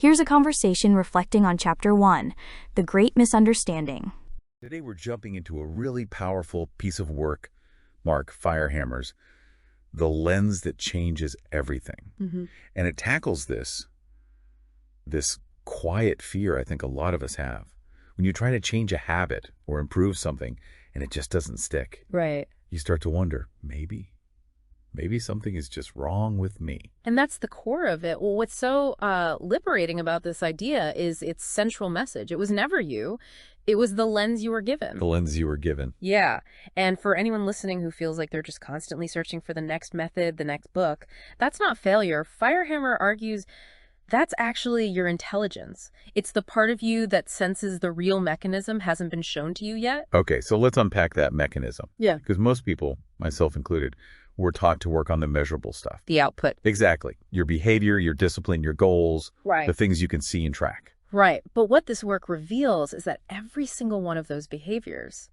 Here's a conversation reflecting on Chapter 1, The Great Misunderstanding. Today we're jumping into a really powerful piece of work, Mark Firehammer's The Lens That Changes Everything. And it tackles this quiet fear I think a lot of us have. When you try to change a habit or improve something and it just doesn't stick. Right. You start to wonder, maybe something is just wrong with me. And that's the core of it. Well, what's so liberating about this idea is its central message. It was never you. It was the lens you were given. The lens you were given. Yeah. And for anyone listening who feels like they're just constantly searching for the next method, the next book, that's not failure. Firehammer argues that's actually your intelligence. It's the part of you that senses the real mechanism hasn't been shown to you yet. Okay, so let's unpack that mechanism. Yeah. Because most people, myself included, we're taught to work on the measurable stuff. The output. Exactly. Your behavior, your discipline, your goals, Right. the things you can see and track. Right. But what this work reveals is that every single one of those behaviors,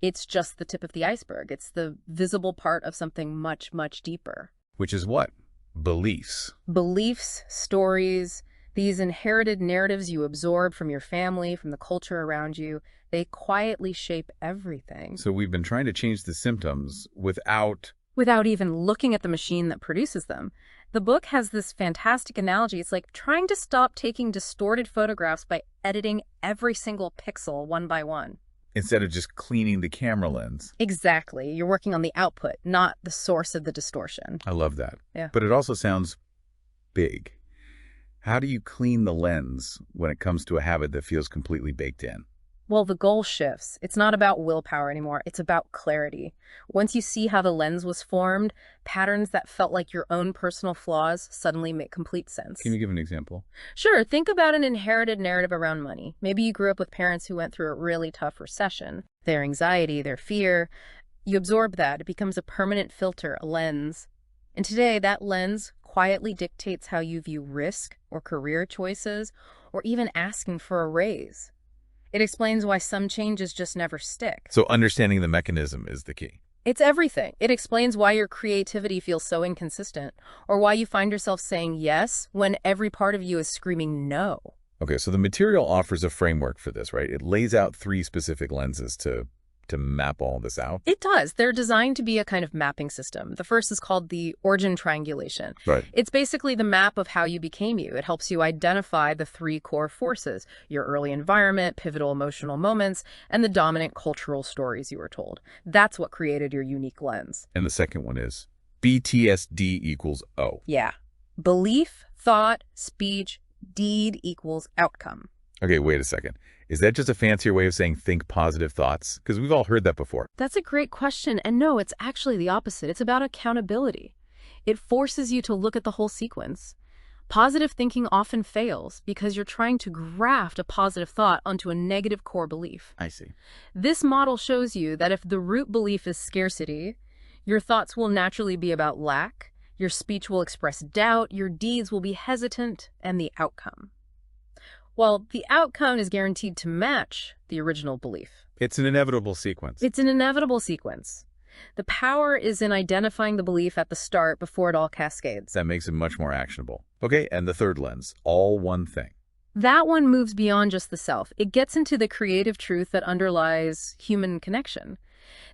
it's just the tip of the iceberg. It's the visible part of something much, much deeper. Which is what? Beliefs. Beliefs, stories, these inherited narratives you absorb from your family, from the culture around you, they quietly shape everything. So we've been trying to change the symptoms without even looking at the machine that produces them. The book has this fantastic analogy. It's like trying to stop taking distorted photographs by editing every single pixel one by one. Instead of just cleaning the camera lens. Exactly. You're working on the output, not the source of the distortion. I love that. Yeah. But it also sounds big. How do you clean the lens when it comes to a habit that feels completely baked in? Well, the goal shifts. It's not about willpower anymore. It's about clarity. Once you see how the lens was formed, patterns that felt like your own personal flaws suddenly make complete sense. Can you give an example? Sure. Think about an inherited narrative around money. Maybe you grew up with parents who went through a really tough recession. Their anxiety, their fear. You absorb that. It becomes a permanent filter, a lens. And today, that lens quietly dictates how you view risk or career choices or even asking for a raise. It explains why some changes just never stick. So understanding the mechanism is the key. It's everything. It explains why your creativity feels so inconsistent, or why you find yourself saying yes when every part of you is screaming no. Okay, so the material offers a framework for this, right? It lays out 3 specific lenses to map all this out. It does. They're designed to be a kind of mapping system. The first is called the origin triangulation. Right. It's basically the map of how you became you. It helps you identify the 3 core forces: your early environment, pivotal emotional moments, and the dominant cultural stories you were told. That's what created your unique lens. And the second one is BTSD equals O. Yeah. Belief, thought, speech, deed equals outcome. Okay, wait a second. Is that just a fancier way of saying think positive thoughts? Because we've all heard that before. That's a great question. And no, it's actually the opposite. It's about accountability. It forces you to look at the whole sequence. Positive thinking often fails because you're trying to graft a positive thought onto a negative core belief. I see. This model shows you that if the root belief is scarcity, your thoughts will naturally be about lack, your speech will express doubt, your deeds will be hesitant, and the outcome. Well, the outcome is guaranteed to match the original belief. It's an inevitable sequence. It's an inevitable sequence. The power is in identifying the belief at the start before it all cascades. That makes it much more actionable. Okay, and the third lens, all one thing. That one moves beyond just the self. It gets into the creative truth that underlies human connection.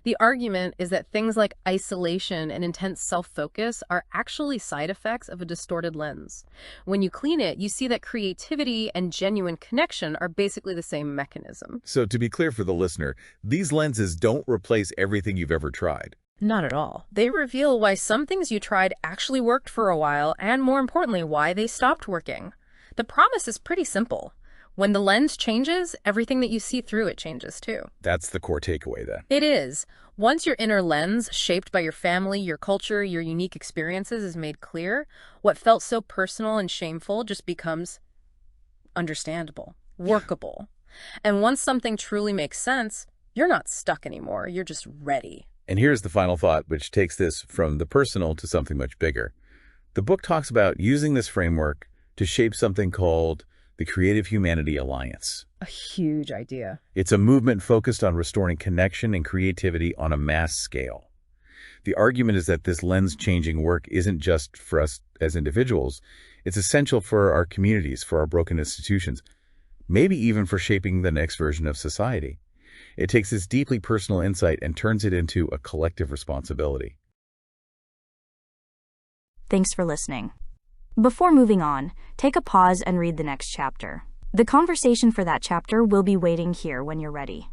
The argument is that things like isolation and intense self-focus are actually side effects of a distorted lens. When you clean it, you see that creativity and genuine connection are basically the same mechanism. So to be clear for the listener, these lenses don't replace everything you've ever tried. Not at all. They reveal why some things you tried actually worked for a while, and more importantly, why they stopped working. The promise is pretty simple. When the lens changes, everything that you see through it changes too. That's the core takeaway then. It is. Once your inner lens, shaped by your family, your culture, your unique experiences, is made clear, what felt so personal and shameful just becomes understandable, workable. And once something truly makes sense, you're not stuck anymore. You're just ready. And here's the final thought, which takes this from the personal to something much bigger. The book talks about using this framework to shape something called the Creative Humanity Alliance. A huge idea. It's a movement focused on restoring connection and creativity on a mass scale. The argument is that this lens-changing work isn't just for us as individuals. It's essential for our communities, for our broken institutions, maybe even for shaping the next version of society. It takes this deeply personal insight and turns it into a collective responsibility. Thanks for listening. Before moving on, take a pause and read the next chapter. The conversation for that chapter will be waiting here when you're ready.